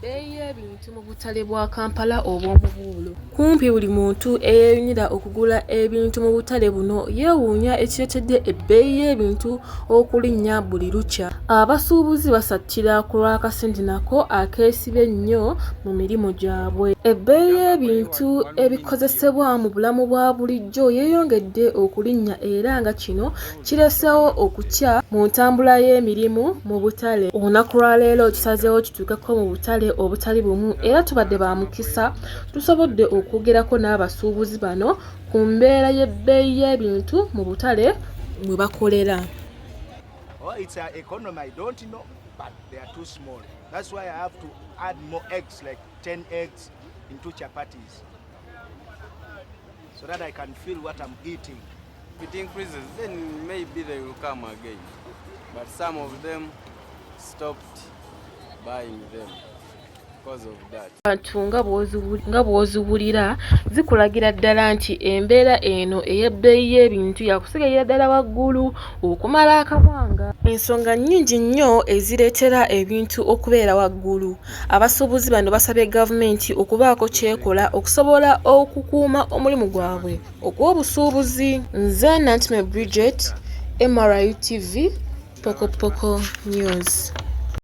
Ebbeeyi y'ebintu mu butale bwa Kampala obw'omubuulo. Kumpi buli muntu eyeeyunira okugula ebintu mu butale buno yeewuunya ekireetedde ebbeeyi y'ebintu okulinnya buli lukya. Abasuubuzi basattira ku lw'akasente nako akeesibe ennyo mu mirimu gyabwe. Ebbeeyi y'ebintu ebikozesebwa mu bulamu bwa bulijjo yeeyongedde okulinnya era nga kino kireseewo okutya mu ntambula y'emirimu mu butale. Olunaku lwa leero tusazeewo kituukeko mu butale obutali bumu era tubadde ba mukisa tusobodde okwogerako n'abasuubuzi bano ku mbeera y'ebbeeyi y'ebintu mu butale mwe bakolera. It's an economy I don't know, but they are too small. That's why I have to add more eggs, like 10 eggs into chapatis, so that I can feel what I'm eating. If it increases, then maybe they will come again. But some of them stopped buying them because of that. Abantu nga bw'oziwulira zikulagira ddala nti embeera eno ey'ebbeeyi y'ebintu yakusigalira ddala waggulu okumala akabanga. Ensonga nnyingi nnyo ezireetera ebintu okubeera waggulu. Abasuubuzi bano basabye gavumenti okubaako ky'ekola okusobola okukuuma omulimu gwabwe ogw'obusuubuzi. Nze Nantime Bridget, MRU TV, Pokopoko News.